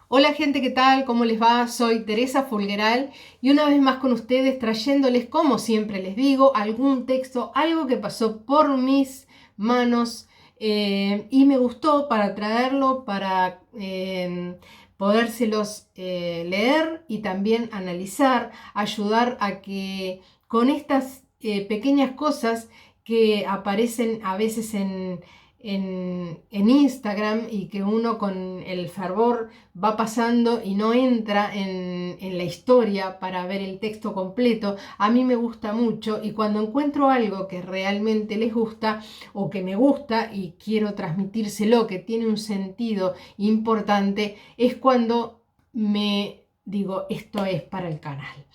Hola gente, ¿qué tal? ¿Cómo les va? Soy Teresa Folgueral y una vez más con ustedes trayéndoles, como siempre les digo, algún texto, algo que pasó por mis manos y me gustó para traerlo, para podérselos leer y también analizar, ayudar a que con estas pequeñas cosas que aparecen a veces en Instagram y que uno con el fervor va pasando y no entra en la historia para ver el texto completo, a mí me gusta mucho y cuando encuentro algo que realmente les gusta o que me gusta y quiero transmitírselo, que tiene un sentido importante, es cuando me digo, esto es para el canal.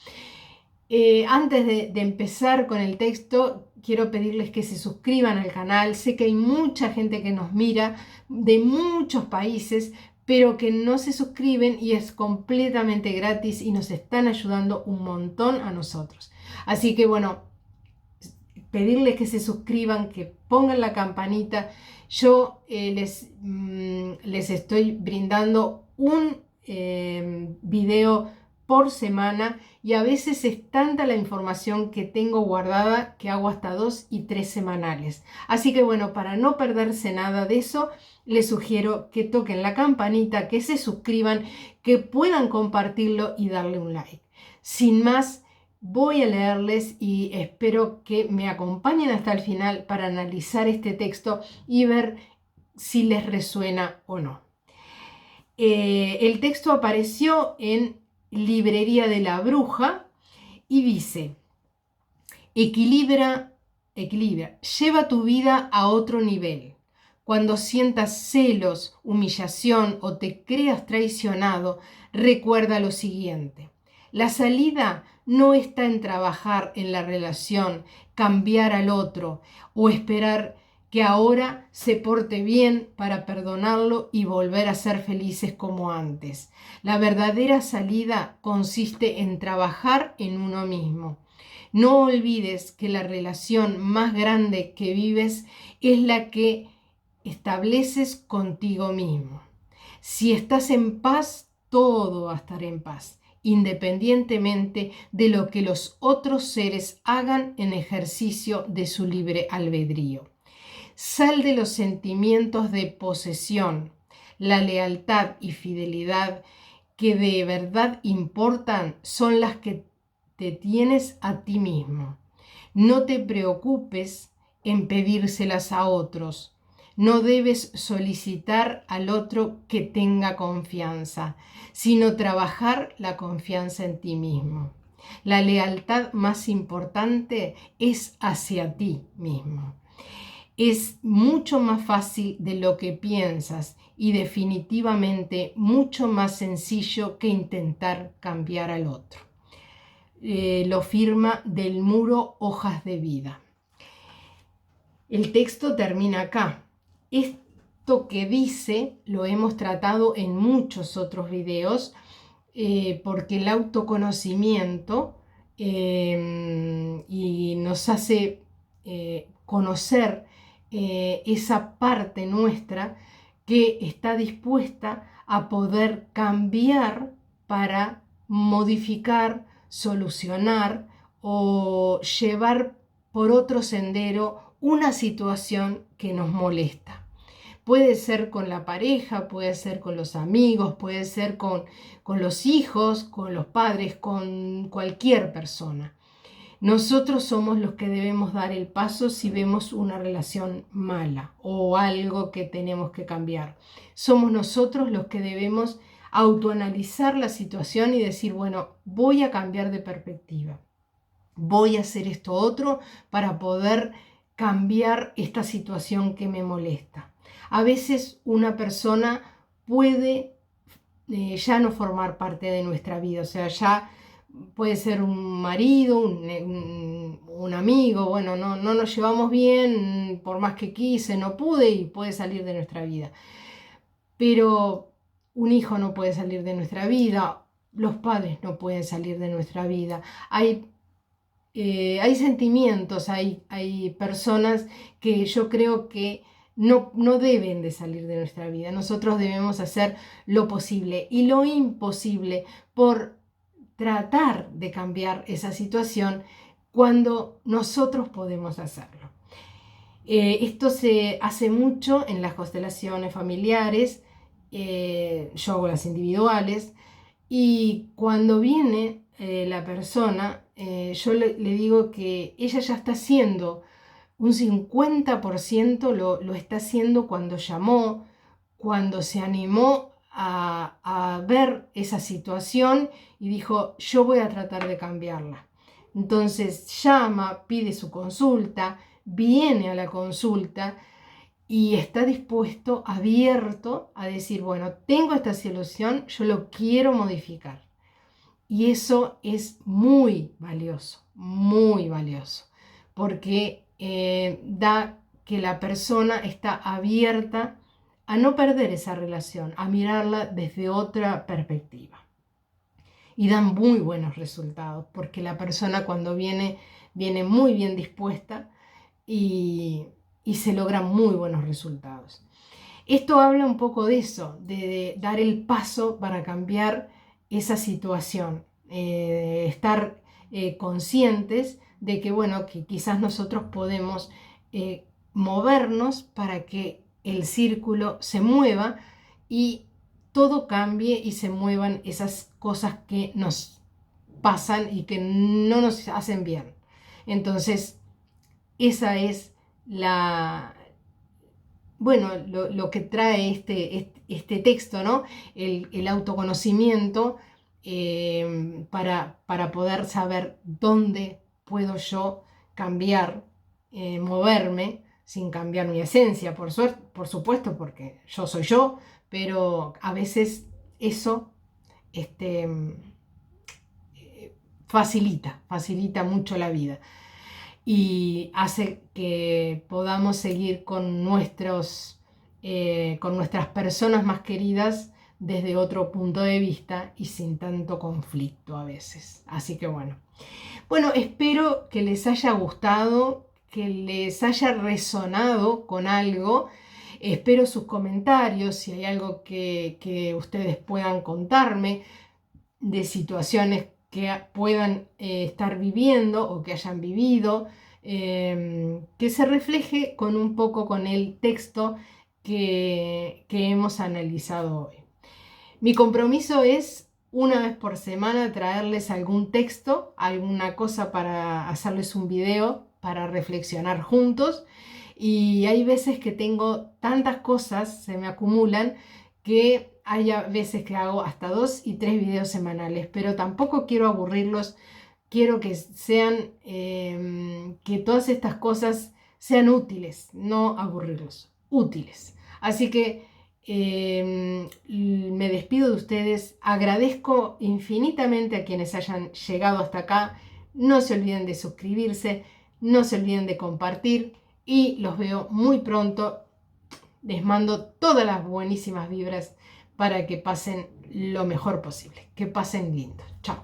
Antes de empezar con el texto, quiero pedirles que se suscriban al canal. Sé que hay mucha gente que nos mira de muchos países, pero que no se suscriben y es completamente gratis y nos están ayudando un montón a nosotros. Así que bueno, pedirles que se suscriban, que pongan la campanita. Yo les estoy brindando un video por semana y a veces es tanta la información que tengo guardada que hago hasta 2 y 3 semanales. Así que bueno, para no perderse nada de eso, les sugiero que toquen la campanita, que se suscriban, que puedan compartirlo y darle un like. Sin más, voy a leerles y espero que me acompañen hasta el final para analizar este texto y ver si les resuena o no. El texto apareció en Librería de la Bruja y dice: equilibra, lleva tu vida a otro nivel. Cuando sientas celos, humillación o te creas traicionado, recuerda lo siguiente: la salida no está en trabajar en la relación, cambiar al otro o esperar que ahora se porte bien para perdonarlo y volver a ser felices como antes. La verdadera salida consiste en trabajar en uno mismo. No olvides que la relación más grande que vives es la que estableces contigo mismo. Si estás en paz, todo va a estar en paz, independientemente de lo que los otros seres hagan en ejercicio de su libre albedrío. Sal de los sentimientos de posesión. La lealtad y fidelidad que de verdad importan son las que te tienes a ti mismo. No te preocupes en pedírselas a otros. No debes solicitar al otro que tenga confianza, sino trabajar la confianza en ti mismo. La lealtad más importante es hacia ti mismo. Es mucho más fácil de lo que piensas y definitivamente mucho más sencillo que intentar cambiar al otro. Lo firma Del Muro Hojas de Vida. El texto termina acá. Esto que dice lo hemos tratado en muchos otros videos porque el autoconocimiento y nos hace conocer esa parte nuestra que está dispuesta a poder cambiar para modificar, solucionar o llevar por otro sendero una situación que nos molesta. Puede ser con la pareja, puede ser con los amigos, puede ser con los hijos, con los padres, con cualquier persona. Nosotros somos los que debemos dar el paso si vemos una relación mala o algo que tenemos que cambiar. Somos nosotros los que debemos autoanalizar la situación y decir, bueno, voy a cambiar de perspectiva. Voy a hacer esto otro para poder cambiar esta situación que me molesta. A veces una persona puede ya no formar parte de nuestra vida, o sea, ya puede ser un marido, un amigo, bueno, no nos llevamos bien, por más que quise, no pude y puede salir de nuestra vida. Pero un hijo no puede salir de nuestra vida, los padres no pueden salir de nuestra vida. Hay sentimientos, hay personas que yo creo que no deben de salir de nuestra vida. Nosotros debemos hacer lo posible y lo imposible por tratar de cambiar esa situación cuando nosotros podemos hacerlo. Esto se hace mucho en las constelaciones familiares, yo hago las individuales, y cuando viene la persona, yo le digo que ella ya está haciendo un 50%, lo está haciendo cuando llamó, cuando se animó a ver esa situación y dijo, yo voy a tratar de cambiarla. Entonces llama, pide su consulta, viene a la consulta y está dispuesto, abierto a decir, bueno, tengo esta solución, yo lo quiero modificar. Y eso es muy valioso, porque da que la persona está abierta a no perder esa relación, a mirarla desde otra perspectiva. Y dan muy buenos resultados, porque la persona cuando viene muy bien dispuesta y se logran muy buenos resultados. Esto habla un poco de eso, de dar el paso para cambiar esa situación, estar conscientes de que, bueno, que quizás nosotros podemos movernos para que el círculo se mueva y todo cambie y se muevan esas cosas que nos pasan y que no nos hacen bien. Entonces, esa es lo que trae este texto, ¿no? El autoconocimiento para poder saber dónde puedo yo cambiar, moverme sin cambiar mi esencia, por supuesto, porque yo soy yo, pero a veces eso facilita mucho la vida y hace que podamos seguir con nuestras personas más queridas desde otro punto de vista y sin tanto conflicto a veces. Así que bueno, espero que les haya gustado, que les haya resonado con algo. Espero sus comentarios, si hay algo que ustedes puedan contarme de situaciones que puedan estar viviendo o que hayan vivido, que se refleje un poco con el texto que hemos analizado hoy. Mi compromiso es una vez por semana traerles algún texto, alguna cosa para hacerles un video, para reflexionar juntos. Y hay veces que tengo tantas cosas, se me acumulan, que hay veces que hago hasta 2 y 3 videos semanales, pero tampoco quiero aburrirlos, quiero que sean, que todas estas cosas sean útiles, no aburrirlos, útiles. Así que me despido de ustedes, agradezco infinitamente a quienes hayan llegado hasta acá, no se olviden de suscribirse, no se olviden de compartir y los veo muy pronto. Les mando todas las buenísimas vibras para que pasen lo mejor posible, que pasen lindo. Chao.